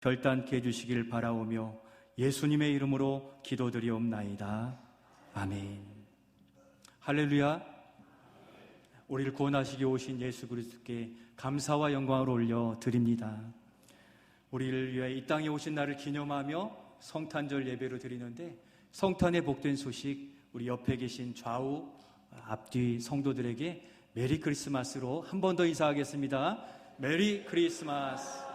결단케 해주시길 바라오며 예수님의 이름으로 기도드리옵나이다. 아멘. 할렐루야. 우리를 구원하시기 오신 예수 그리스도께 감사와 영광을 올려드립니다. 우리를 위해 이 땅에 오신 날을 기념하며 성탄절 예배로 드리는데, 성탄의 복된 소식, 우리 옆에 계신 좌우 앞뒤 성도들에게 메리 크리스마스로 한 번 더 인사하겠습니다. 메리 크리스마스.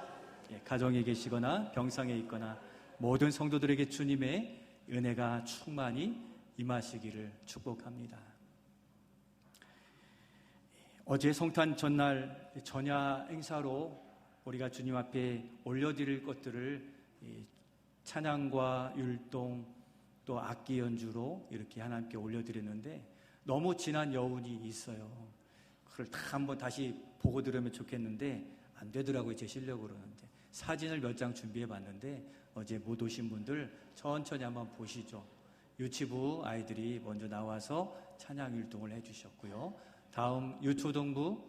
가정에 계시거나 병상에 있거나 모든 성도들에게 주님의 은혜가 충만히 임하시기를 축복합니다. 어제 성탄 전날 전야 행사로 우리가 주님 앞에 올려드릴 것들을 찬양과 율동 또 악기 연주로 이렇게 하나님께 올려드렸는데, 너무 진한 여운이 있어요. 그걸 다 한번 다시 보고 들으면 좋겠는데 안 되더라고요. 제 실력으로는. 사진을 몇 장 준비해 봤는데 어제 못 오신 분들 천천히 한번 보시죠. 유치부 아이들이 먼저 나와서 찬양 율동을 해주셨고요. 다음 유초동부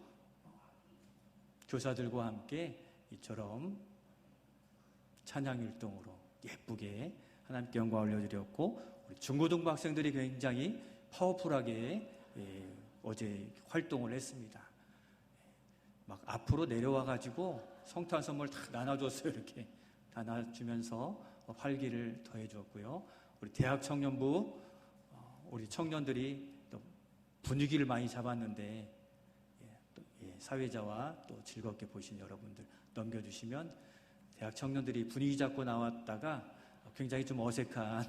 교사들과 함께 이처럼 찬양 율동으로 예쁘게 하나님께 영광을 올려드렸고, 우리 중고등부 학생들이 굉장히 파워풀하게 어제 활동을 했습니다. 막 앞으로 내려와가지고 성탄 선물 다 나눠줬어요. 이렇게 다 나눠주면서 활기를 더해줬고요. 우리 대학 청년부 우리 청년들이 또 분위기를 많이 잡았는데, 사회자와 또 즐겁게 보신 여러분들 넘겨주시면, 대학 청년들이 분위기 잡고 나왔다가 굉장히 좀 어색한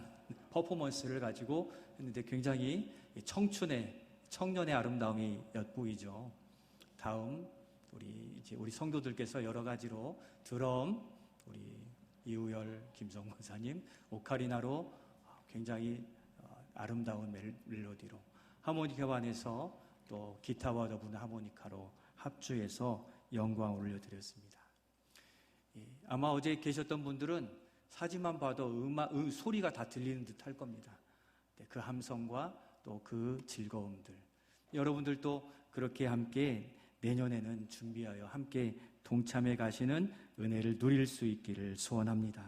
퍼포먼스를 가지고 했는데 굉장히 청년의 아름다움이 엿보이죠. 다음 우리 성도들께서 여러 가지로 드럼, 우리 이우열 김성 권사님, 오카리나로 굉장히 아름다운 멜로디로, 하모니카반에서 또 기타와 더불어 하모니카로 합주해서 영광을 올려드렸습니다. 아마 어제 계셨던 분들은 사진만 봐도 소리가 다 들리는 듯 할 겁니다. 그 함성과 또 그 즐거움들, 여러분들도 그렇게 함께 내년에는 준비하여 함께 동참해 가시는 은혜를 누릴 수 있기를 소원합니다.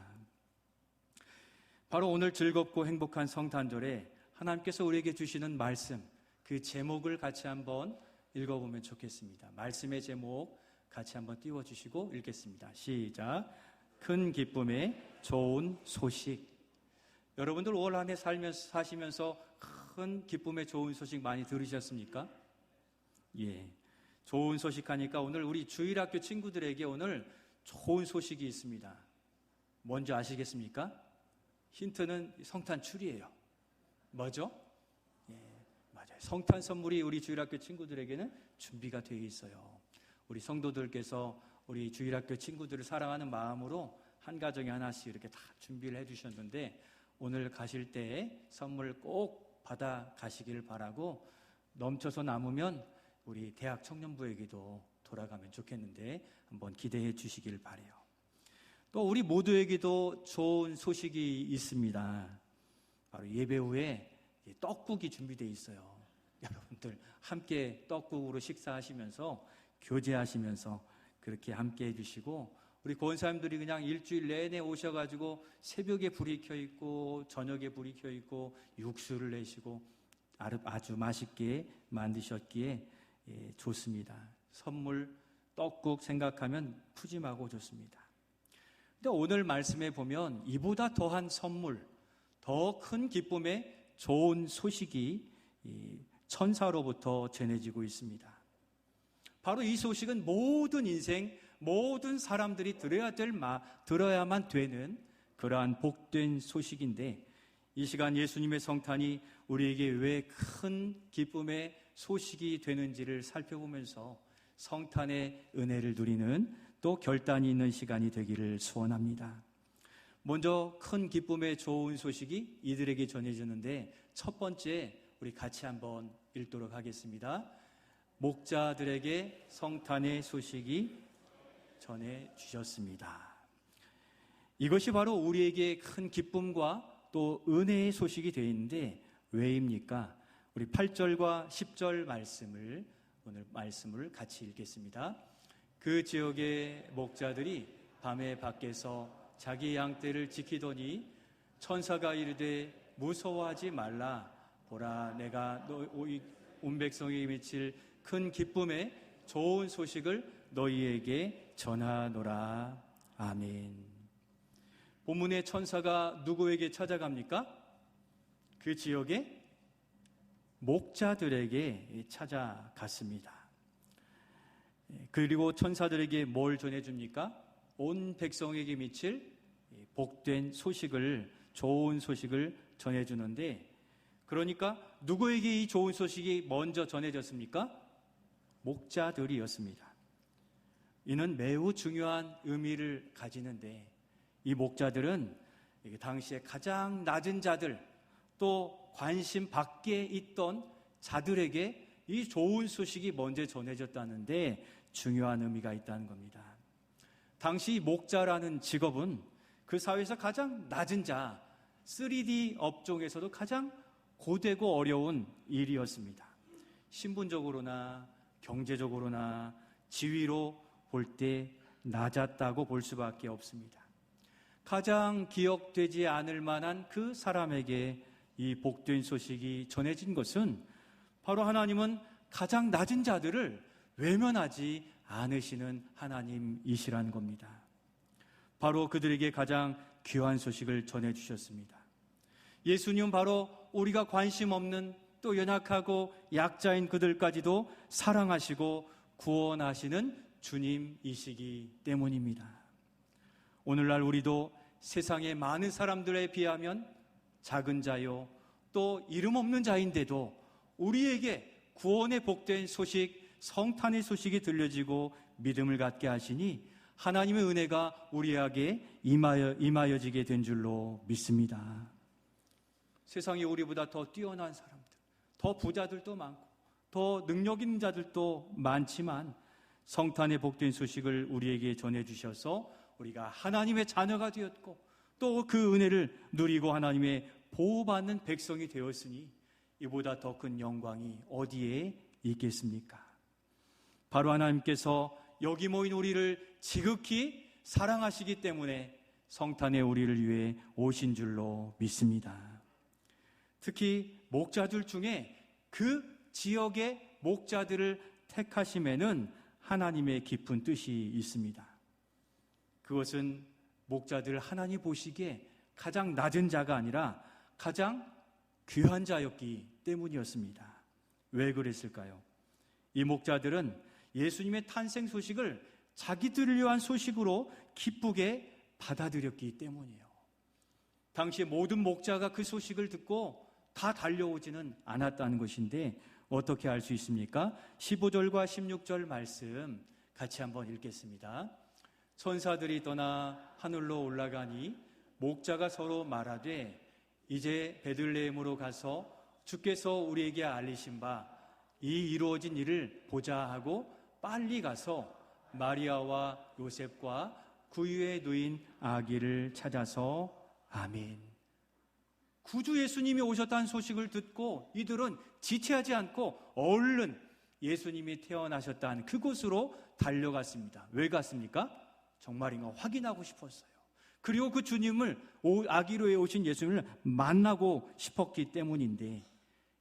바로 오늘 즐겁고 행복한 성탄절에 하나님께서 우리에게 주시는 말씀, 그 제목을 같이 한번 읽어보면 좋겠습니다. 말씀의 제목 같이 한번 띄워주시고 읽겠습니다. 시작. 큰 기쁨의 좋은 소식. 여러분들 올 한 해 사시면서 큰 기쁨의 좋은 소식 많이 들으셨습니까? 예. 좋은 소식 하니까 오늘 우리 주일학교 친구들에게 오늘 좋은 소식이 있습니다. 뭔지 아시겠습니까? 힌트는 성탄줄이에요. 뭐죠? 예, 맞아요. 성탄 선물이 우리 주일학교 친구들에게는 준비가 되어 있어요. 우리 성도들께서 우리 주일학교 친구들을 사랑하는 마음으로 한 가정에 하나씩 이렇게 다 준비를 해주셨는데, 오늘 가실 때 선물 꼭 받아 가시길 바라고, 넘쳐서 남으면 우리 대학 청년부에게도 돌아가면 좋겠는데 한번 기대해 주시길 바라요. 또 우리 모두에게도 좋은 소식이 있습니다. 바로 예배 후에 떡국이 준비되어 있어요. 여러분들 함께 떡국으로 식사하시면서 교제하시면서 그렇게 함께 해주시고, 우리 권사님들이 그냥 일주일 내내 오셔가지고 새벽에 불이 켜있고 저녁에 불이 켜있고 육수를 내시고 아주 맛있게 만드셨기에 좋습니다. 선물 떡국 생각하면 푸짐하고 좋습니다. 근데 오늘 말씀에 보면 이보다 더한 선물, 더 큰 기쁨의 좋은 소식이 천사로부터 전해지고 있습니다. 바로 이 소식은 모든 인생, 모든 사람들이 들어야만 되는 그러한 복된 소식인데, 이 시간 예수님의 성탄이 우리에게 왜 큰 기쁨의 소식이 되는지를 살펴보면서 성탄의 은혜를 누리는 또 결단이 있는 시간이 되기를 소원합니다. 먼저 큰 기쁨의 좋은 소식이 이들에게 전해지는데, 첫 번째 우리 같이 한번 읽도록 하겠습니다. 목자들에게 성탄의 소식이 전해주셨습니다. 이것이 바로 우리에게 큰 기쁨과 또 은혜의 소식이 되어 있는데 왜입니까? 우리 8절과 10절 오늘 말씀을 같이 읽겠습니다. 그 지역의 목자들이 밤에 밖에서 자기 양떼를 지키더니 천사가 이르되 무서워하지 말라. 보라, 내가 온 백성에게 미칠 큰 기쁨에 좋은 소식을 너희에게 전하노라. 아멘. 본문의 천사가 누구에게 찾아갑니까? 그 지역의 목자들에게 찾아갔습니다. 그리고 천사들에게 뭘 전해줍니까? 온 백성에게 미칠 복된 소식을, 좋은 소식을 전해주는데, 그러니까 누구에게 이 좋은 소식이 먼저 전해졌습니까? 목자들이었습니다. 이는 매우 중요한 의미를 가지는데, 이 목자들은 당시에 가장 낮은 자들, 또 관심 밖에 있던 자들에게 이 좋은 소식이 먼저 전해졌다는데 중요한 의미가 있다는 겁니다. 당시 목자라는 직업은 그 사회에서 가장 낮은 자, 3D 업종에서도 가장 고되고 어려운 일이었습니다. 신분적으로나 경제적으로나 지위로 볼 때 낮았다고 볼 수밖에 없습니다. 가장 기억되지 않을 만한 그 사람에게 이 복된 소식이 전해진 것은 바로 하나님은 가장 낮은 자들을 외면하지 않으시는 하나님이시라는 겁니다. 바로 그들에게 가장 귀한 소식을 전해주셨습니다. 예수님은 바로 우리가 관심 없는 또 연약하고 약자인 그들까지도 사랑하시고 구원하시는 주님이시기 때문입니다. 오늘날 우리도 세상의 많은 사람들에 비하면 작은 자요, 또 이름 없는 자인데도 우리에게 구원의 복된 소식, 성탄의 소식이 들려지고 믿음을 갖게 하시니 하나님의 은혜가 우리에게 임하여지게 된 줄로 믿습니다. 세상에 우리보다 더 뛰어난 사람들, 더 부자들도 많고 더 능력 있는 자들도 많지만 성탄의 복된 소식을 우리에게 전해주셔서 우리가 하나님의 자녀가 되었고 또 그 은혜를 누리고 하나님의 보호받는 백성이 되었으니 이보다 더 큰 영광이 어디에 있겠습니까? 바로 하나님께서 여기 모인 우리를 지극히 사랑하시기 때문에 성탄에 우리를 위해 오신 줄로 믿습니다. 특히 목자들 중에 그 지역의 목자들을 택하심에는 하나님의 깊은 뜻이 있습니다. 그것은 목자들 하나님 보시기에 가장 낮은 자가 아니라 가장 귀한 자였기 때문이었습니다. 왜 그랬을까요? 이 목자들은 예수님의 탄생 소식을 자기들을 위한 소식으로 기쁘게 받아들였기 때문이에요. 당시 모든 목자가 그 소식을 듣고 다 달려오지는 않았다는 것인데 어떻게 알 수 있습니까? 15절과 16절 말씀 같이 한번 읽겠습니다. 천사들이 떠나 하늘로 올라가니 목자가 서로 말하되 이제 베들레헴으로 가서 주께서 우리에게 알리신 바 이 이루어진 일을 보자 하고 빨리 가서 마리아와 요셉과 구유에 누인 아기를 찾아서 아멘. 구주 예수님이 오셨다는 소식을 듣고 이들은 지체하지 않고 얼른 예수님이 태어나셨다는 그곳으로 달려갔습니다. 왜 갔습니까? 정말인가 확인하고 싶었어요. 그리고 그 주님을, 아기로에 오신 예수님을 만나고 싶었기 때문인데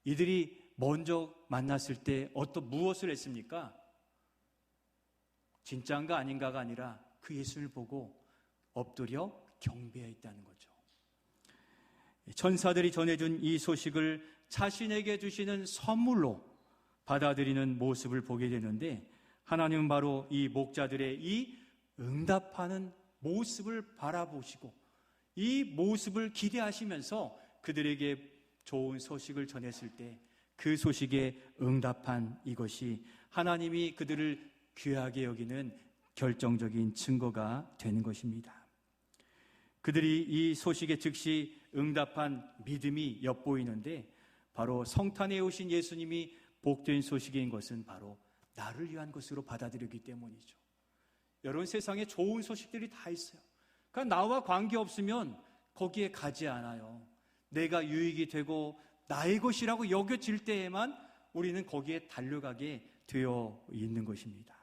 이들이 먼저 만났을 때 무엇을 했습니까? 진짜인가 아닌가가 아니라 그 예수를 보고 엎드려 경배했다는 거죠. 천사들이 전해준 이 소식을 자신에게 주시는 선물로 받아들이는 모습을 보게 되는데 하나님은 바로 이 목자들의 이 응답하는 모습을 바라보시고 이 모습을 기대하시면서 그들에게 좋은 소식을 전했을 때 그 소식에 응답한 이것이 하나님이 그들을 귀하게 여기는 결정적인 증거가 되는 것입니다. 그들이 이 소식에 즉시 응답한 믿음이 엿보이는데 바로 성탄에 오신 예수님이 복된 소식인 것은 바로 나를 위한 것으로 받아들이기 때문이죠. 여러분, 세상에 좋은 소식들이 다 있어요. 그러니까 나와 관계없으면 거기에 가지 않아요. 내가 유익이 되고 나의 것이라고 여겨질 때에만 우리는 거기에 달려가게 되어 있는 것입니다.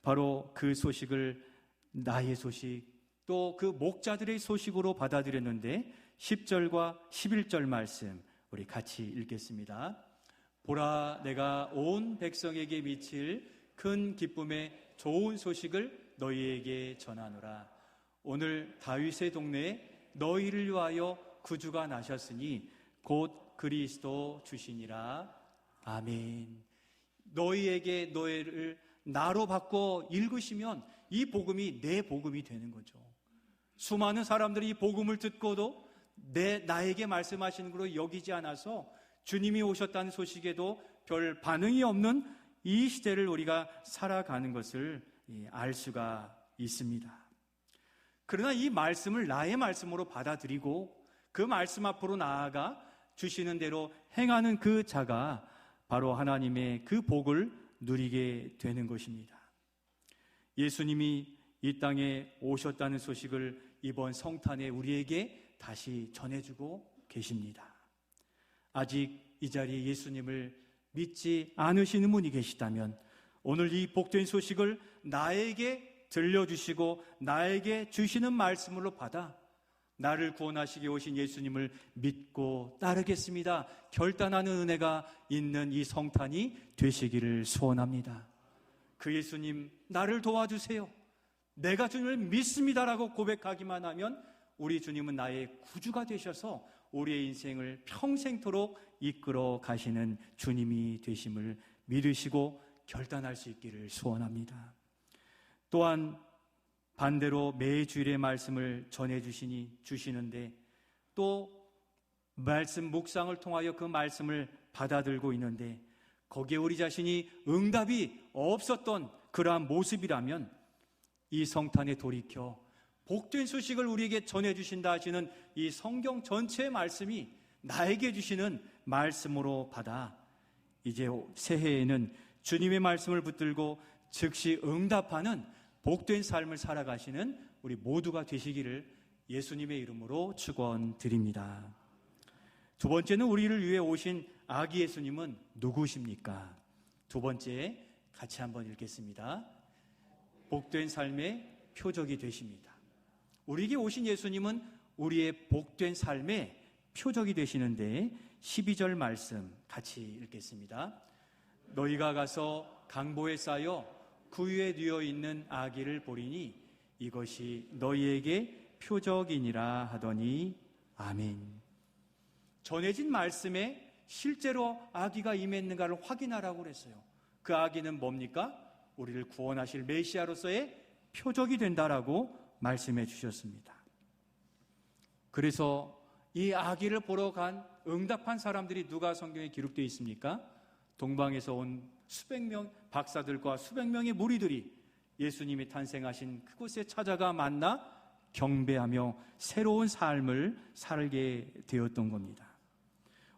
바로 그 소식을 나의 소식, 또 그 목자들의 소식으로 받아들였는데 10절과 11절 말씀 우리 같이 읽겠습니다. 보라, 내가 온 백성에게 미칠 큰 기쁨의 좋은 소식을 너희에게 전하노라. 오늘 다윗의 동네에 너희를 위하여 구주가 나셨으니 곧 그리스도 주시니라. 아멘. 너희에게 너희를 나로 바꿔 읽으시면 이 복음이 내 복음이 되는 거죠. 수많은 사람들이 이 복음을 듣고도 나에게 말씀하시는 걸로 여기지 않아서 주님이 오셨다는 소식에도 별 반응이 없는 이 시대를 우리가 살아가는 것을 알 수가 있습니다. 그러나 이 말씀을 나의 말씀으로 받아들이고 그 말씀 앞으로 나아가 주시는 대로 행하는 그 자가 바로 하나님의 그 복을 누리게 되는 것입니다. 예수님이 이 땅에 오셨다는 소식을 이번 성탄에 우리에게 다시 전해주고 계십니다. 아직 이 자리에 예수님을 믿지 않으시는 분이 계시다면 오늘 이 복된 소식을 나에게 들려주시고 나에게 주시는 말씀으로 받아 나를 구원하시기 오신 예수님을 믿고 따르겠습니다 결단하는 은혜가 있는 이 성탄이 되시기를 소원합니다. 그 예수님 나를 도와주세요, 내가 주님을 믿습니다라고 고백하기만 하면 우리 주님은 나의 구주가 되셔서 우리의 인생을 평생토록 이끌어 가시는 주님이 되심을 믿으시고 결단할 수 있기를 소원합니다. 또한 반대로 매주일의 말씀을 전해주시는데 또 말씀 묵상을 통하여 그 말씀을 받아들고 있는데 거기에 우리 자신이 응답이 없었던 그러한 모습이라면 이 성탄에 돌이켜 복된 소식을 우리에게 전해주신다 하시는 이 성경 전체의 말씀이 나에게 주시는 말씀으로 받아 이제 새해에는 주님의 말씀을 붙들고 즉시 응답하는 복된 삶을 살아가시는 우리 모두가 되시기를 예수님의 이름으로 축원드립니다. 두 번째는 우리를 위해 오신 아기 예수님은 누구십니까? 두 번째 같이 한번 읽겠습니다. 복된 삶의 표적이 되십니다. 우리에게 오신 예수님은 우리의 복된 삶의 표적이 되시는데 12절 말씀 같이 읽겠습니다. 너희가 가서 강보에 쌓여 그 위에 뉘어 있는 아기를 보리니 이것이 너희에게 표적이니라 하더니 아멘. 전해진 말씀에 실제로 아기가 임했는가를 확인하라고 그랬어요. 그 아기는 뭡니까? 우리를 구원하실 메시아로서의 표적이 된다라고 말씀해 주셨습니다. 그래서 이 아기를 보러 간 응답한 사람들이 누가 성경에 기록되어 있습니까? 동방에서 온 수백 명 박사들과 수백 명의 무리들이 예수님이 탄생하신 그곳에 찾아가 만나 경배하며 새로운 삶을 살게 되었던 겁니다.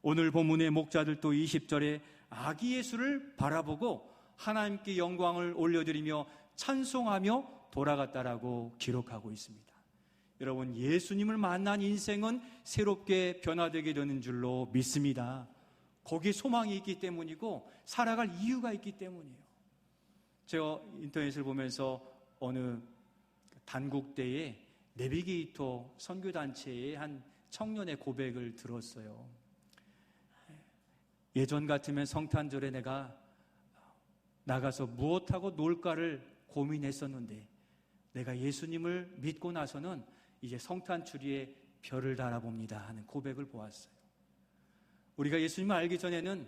오늘 본문의 목자들도 20절에 아기 예수를 바라보고 하나님께 영광을 올려드리며 찬송하며 돌아갔다라고 기록하고 있습니다. 여러분, 예수님을 만난 인생은 새롭게 변화되게 되는 줄로 믿습니다. 거기에 소망이 있기 때문이고 살아갈 이유가 있기 때문이에요. 제가 인터넷을 보면서 어느 단국대의 내비게이터 선교단체의 한 청년의 고백을 들었어요. 예전 같으면 성탄절에 내가 나가서 무엇하고 놀까를 고민했었는데 내가 예수님을 믿고 나서는 이제 성탄추리에 별을 달아봅니다 하는 고백을 보았어요. 우리가 예수님을 알기 전에는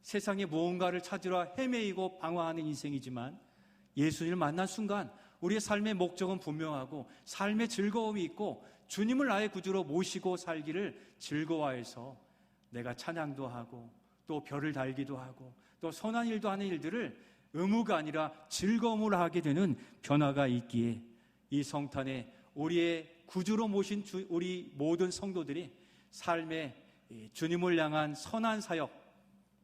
세상에 무언가를 찾으러 헤매이고 방황하는 인생이지만 예수님을 만난 순간 우리의 삶의 목적은 분명하고 삶의 즐거움이 있고 주님을 나의 구주로 모시고 살기를 즐거워해서 내가 찬양도 하고 또 별을 달기도 하고 또 선한 일도 하는 일들을 의무가 아니라 즐거움으로 하게 되는 변화가 있기에 이 성탄에 우리의 구주로 모신 우리 모든 성도들이 삶에 주님을 향한 선한 사역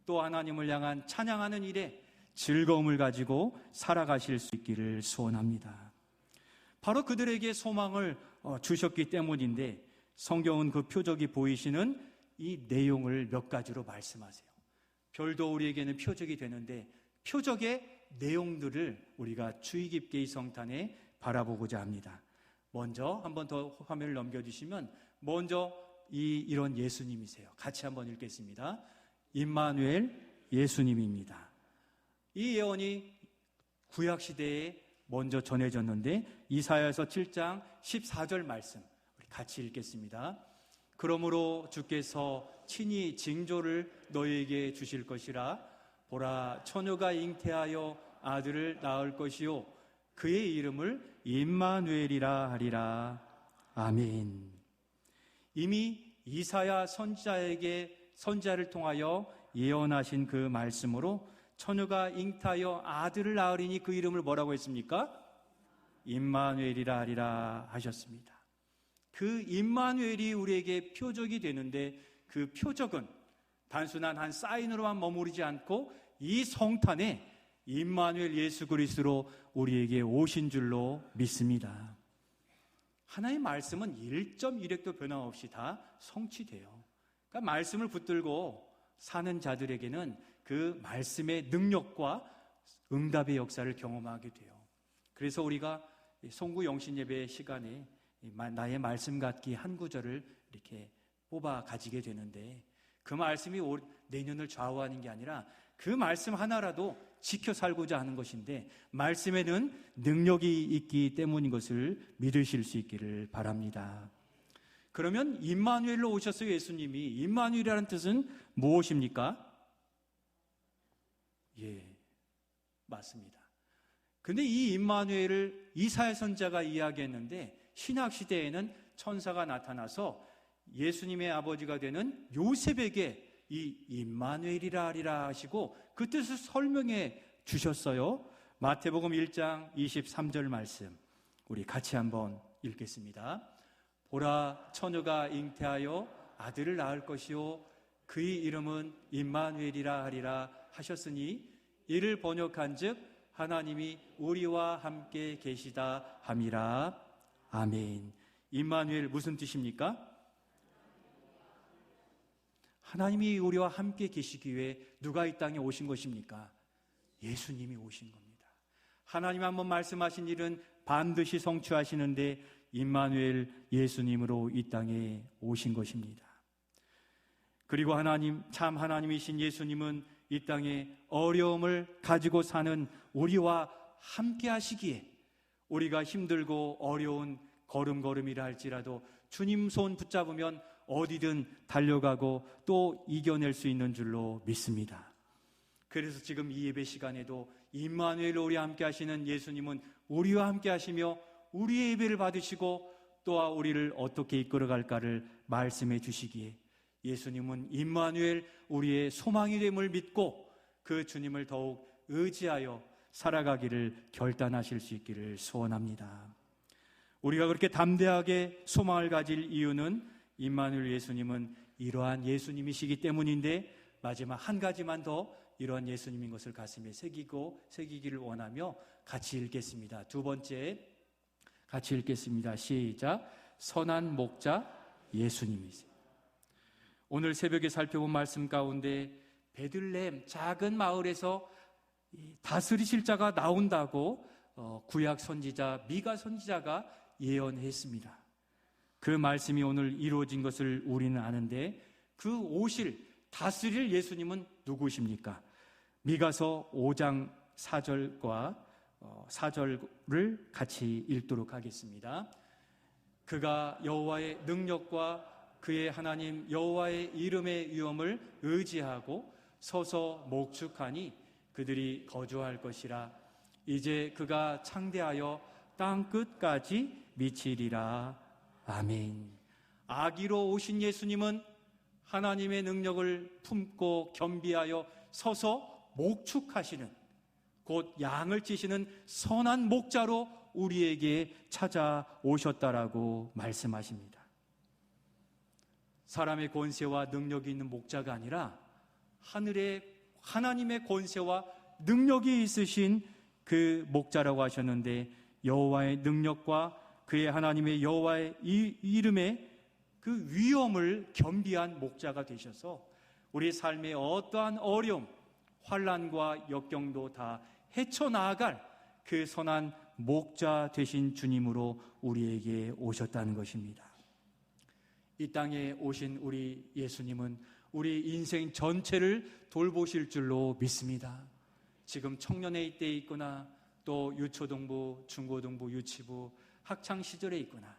또 하나님을 향한 찬양하는 일에 즐거움을 가지고 살아가실 수 있기를 소원합니다. 바로 그들에게 소망을 주셨기 때문인데 성경은 그 표적이 보이시는 이 내용을 몇 가지로 말씀하세요. 별도 우리에게는 표적이 되는데 표적의 내용들을 우리가 주의 깊게 이 성탄에 바라보고자 합니다. 먼저 한 번 더 화면을 넘겨주시면 먼저 이런 예수님이세요. 같이 한번 읽겠습니다. 임마누엘 예수님입니다. 이 예언이 구약시대에 먼저 전해졌는데 이사야서 7장 14절 말씀 우리 같이 읽겠습니다. 그러므로 주께서 친히 징조를 너희에게 주실 것이라. 보라, 처녀가 잉태하여 아들을 낳을 것이요 그의 이름을 임마누엘이라 하리라. 아멘. 이미 이사야 선지자를 통하여 예언하신 그 말씀으로 처녀가 잉태하여 아들을 낳으리니 그 이름을 뭐라고 했습니까? 임마누엘이라 하리라 하셨습니다. 그 임마누엘이 우리에게 표적이 되는데 그 표적은 단순한 한 사인으로만 머무르지 않고 이 성탄에 임마누엘 예수 그리스도로 우리에게 오신 줄로 믿습니다. 하나님의 말씀은 1.1획도 변함없이 다 성취돼요. 그러니까 말씀을 붙들고 사는 자들에게는 그 말씀의 능력과 응답의 역사를 경험하게 돼요. 그래서 우리가 송구 영신 예배 시간에 나의 말씀 갖기 한 구절을 이렇게 뽑아 가지게 되는데 그 말씀이 내년을 좌우하는 게 아니라 그 말씀 하나라도 지켜 살고자 하는 것인데 말씀에는 능력이 있기 때문인 것을 믿으실 수 있기를 바랍니다. 그러면 임마누엘로 오셨어요. 예수님이. 임마누엘이라는 뜻은 무엇입니까? 예, 맞습니다. 근데 이 임마누엘을 이사야 선지자가 이야기했는데 신약 시대에는 천사가 나타나서 예수님의 아버지가 되는 요셉에게 이 임마누엘이라 하리라 하시고 그 뜻을 설명해 주셨어요. 마태복음 1장 23절 말씀 우리 같이 한번 읽겠습니다. 보라, 처녀가 잉태하여 아들을 낳을 것이요 그의 이름은 임마누엘이라 하리라 하셨으니 이를 번역한즉 하나님이 우리와 함께 계시다 함이라. 아멘. 임마누엘 무슨 뜻입니까? 하나님이 우리와 함께 계시기 위해 누가 이 땅에 오신 것입니까? 예수님이 오신 겁니다. 하나님 한번 말씀하신 일은 반드시 성취하시는데 임마누엘 예수님으로 이 땅에 오신 것입니다. 그리고 참 하나님이신 예수님은 이 땅에 어려움을 가지고 사는 우리와 함께 하시기에 우리가 힘들고 어려운 걸음걸음이라 할지라도 주님 손 붙잡으면 어디든 달려가고 또 이겨낼 수 있는 줄로 믿습니다. 그래서 지금 이 예배 시간에도 임마누엘로 우리와 함께 하시는 예수님은 우리와 함께 하시며 우리의 예배를 받으시고 또한 우리를 어떻게 이끌어갈까를 말씀해 주시기에 예수님은 임마누엘 우리의 소망이 됨을 믿고 그 주님을 더욱 의지하여 살아가기를 결단하실 수 있기를 소원합니다. 우리가 그렇게 담대하게 소망을 가질 이유는 임마누엘 예수님은 이러한 예수님이시기 때문인데 마지막 한 가지만 더 이러한 예수님인 것을 가슴에 새기기를 원하며 같이 읽겠습니다. 두 번째 같이 읽겠습니다. 시작. 선한 목자 예수님이세요. 오늘 새벽에 살펴본 말씀 가운데 베들레헴 작은 마을에서 다스리실 자가 나온다고 구약 선지자 미가 선지자가 예언했습니다. 그 말씀이 오늘 이루어진 것을 우리는 아는데 그 오실 다스릴 예수님은 누구십니까? 미가서 5장 4절과 4절을 같이 읽도록 하겠습니다. 그가 여호와의 능력과 그의 하나님 여호와의 이름의 위엄을 의지하고 서서 목축하니 그들이 거주할 것이라. 이제 그가 창대하여 땅 끝까지 미치리라. 아멘. 아기로 오신 예수님은 하나님의 능력을 품고 겸비하여 서서 목축하시는 곧 양을 치시는 선한 목자로 우리에게 찾아오셨다라고 말씀하십니다. 사람의 권세와 능력이 있는 목자가 아니라 하늘의 하나님의 권세와 능력이 있으신 그 목자라고 하셨는데 여호와의 능력과 그의 하나님의 여호와의 이름의 그 위엄을 겸비한 목자가 되셔서 우리 삶의 어떠한 어려움, 환난과 역경도 다 헤쳐나갈 그 선한 목자 되신 주님으로 우리에게 오셨다는 것입니다. 이 땅에 오신 우리 예수님은 우리 인생 전체를 돌보실 줄로 믿습니다. 지금 청년의 때에 있거나 또 유초등부, 중고등부, 유치부, 학창시절에 있거나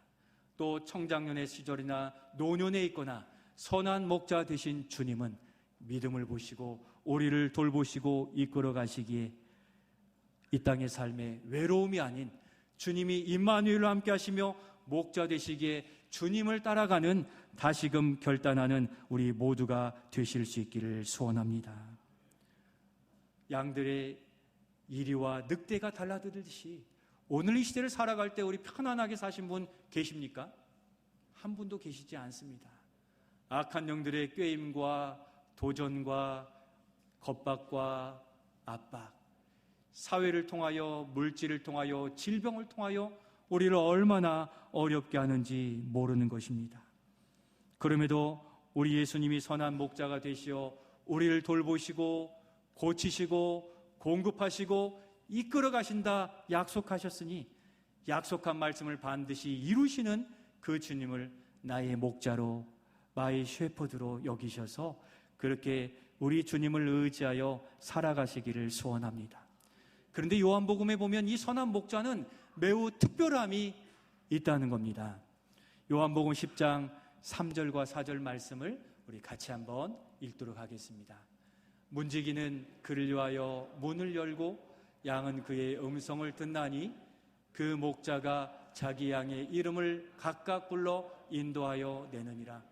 또 청장년의 시절이나 노년에 있거나 선한 목자 되신 주님은 믿음을 보시고 우리를 돌보시고 이끌어 가시기에 이 땅의 삶에 외로움이 아닌 주님이 임마누엘과 함께 하시며 목자 되시기에 주님을 따라가는 다시금 결단하는 우리 모두가 되실 수 있기를 소원합니다. 양들의 이리와 늑대가 달라들듯이 오늘 이 시대를 살아갈 때 우리 편안하게 사신 분 계십니까? 한 분도 계시지 않습니다. 악한 영들의 꾀임과 도전과 겁박과 압박, 사회를 통하여, 물질을 통하여, 질병을 통하여 우리를 얼마나 어렵게 하는지 모르는 것입니다. 그럼에도 우리 예수님이 선한 목자가 되시어 우리를 돌보시고 고치시고 공급하시고 이끌어 가신다 약속하셨으니 약속한 말씀을 반드시 이루시는 그 주님을 나의 목자로, 나의 셰퍼드로 여기셔서 그렇게 우리 주님을 의지하여 살아가시기를 소원합니다. 그런데 요한복음에 보면 이 선한 목자는 매우 특별함이 있다는 겁니다. 요한복음 10장 3절과 4절 말씀을 우리 같이 한번 읽도록 하겠습니다. 문지기는 그를 위하여 문을 열고 양은 그의 음성을 듣나니 그 목자가 자기 양의 이름을 각각 불러 인도하여 내느니라.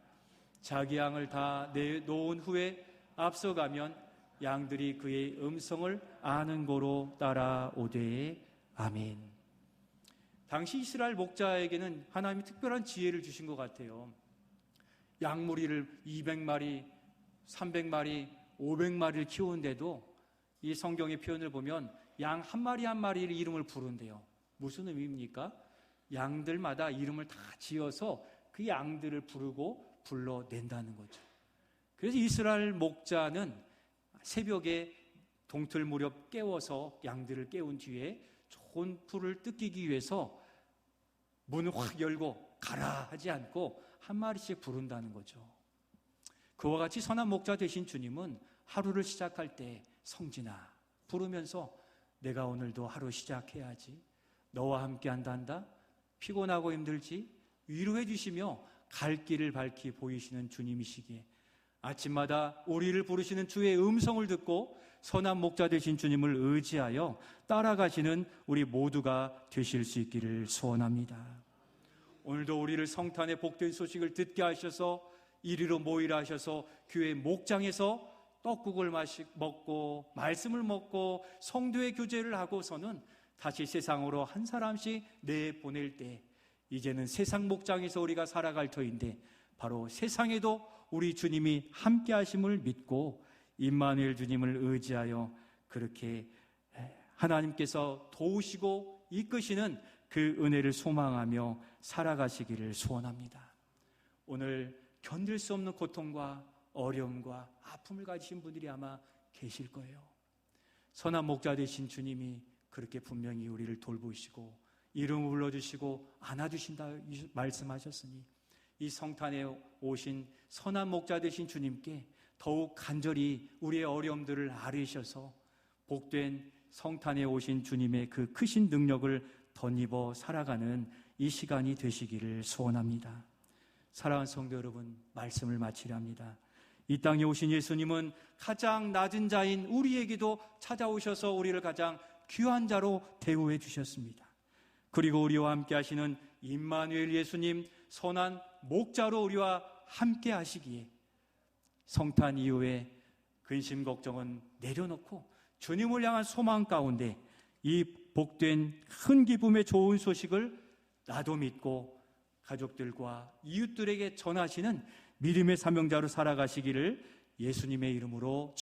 자기 양을 다 내놓은 후에 앞서가면 양들이 그의 음성을 아는 고로 따라오되. 아멘. 당시 이스라엘 목자에게는 하나님이 특별한 지혜를 주신 것 같아요. 양무리를 200마리, 300마리, 500마리를 키우는데도 이 성경의 표현을 보면 양 한 마리 한 마리를 이름을 부른대요. 무슨 의미입니까? 양들마다 이름을 다 지어서 그 양들을 부르고 불러낸다는 거죠. 그래서 이스라엘 목자는 새벽에 동틀 무렵 깨워서 양들을 깨운 뒤에 좋은 풀을 뜯기기 위해서 문을 확 열고 가라 하지 않고 한 마리씩 부른다는 거죠. 그와 같이 선한 목자 되신 주님은 하루를 시작할 때 성진아 부르면서 내가 오늘도 하루 시작해야지, 너와 함께 한단다, 피곤하고 힘들지 위로해 주시며 갈 길을 밝히 보이시는 주님이시기에 아침마다 우리를 부르시는 주의 음성을 듣고 선한 목자 되신 주님을 의지하여 따라가시는 우리 모두가 되실 수 있기를 소원합니다. 오늘도 우리를 성탄의 복된 소식을 듣게 하셔서 이리로 모이라 하셔서 교회 목장에서 떡국을 먹고 말씀을 먹고 성도의 교제를 하고서는 다시 세상으로 한 사람씩 내보낼 때 이제는 세상 목장에서 우리가 살아갈 터인데 바로 세상에도 우리 주님이 함께 하심을 믿고 임마누엘 주님을 의지하여 그렇게 하나님께서 도우시고 이끄시는 그 은혜를 소망하며 살아가시기를 소원합니다. 오늘 견딜 수 없는 고통과 어려움과 아픔을 가지신 분들이 아마 계실 거예요. 선한 목자 되신 주님이 그렇게 분명히 우리를 돌보시고 이름을 불러주시고 안아주신다 말씀하셨으니 이 성탄에 오신 선한 목자 되신 주님께 더욱 간절히 우리의 어려움들을 아뢰셔서 복된 성탄에 오신 주님의 그 크신 능력을 덧입어 살아가는 이 시간이 되시기를 소원합니다. 사랑하는 성도 여러분, 말씀을 마치려 합니다. 이 땅에 오신 예수님은 가장 낮은 자인 우리에게도 찾아오셔서 우리를 가장 귀한 자로 대우해 주셨습니다. 그리고 우리와 함께 하시는 임마누엘 예수님, 선한 목자로 우리와 함께 하시기에 성탄 이후에 근심 걱정은 내려놓고 주님을 향한 소망 가운데 이 복된 큰 기쁨의 좋은 소식을 나도 믿고 가족들과 이웃들에게 전하시는 믿음의 사명자로 살아가시기를 예수님의 이름으로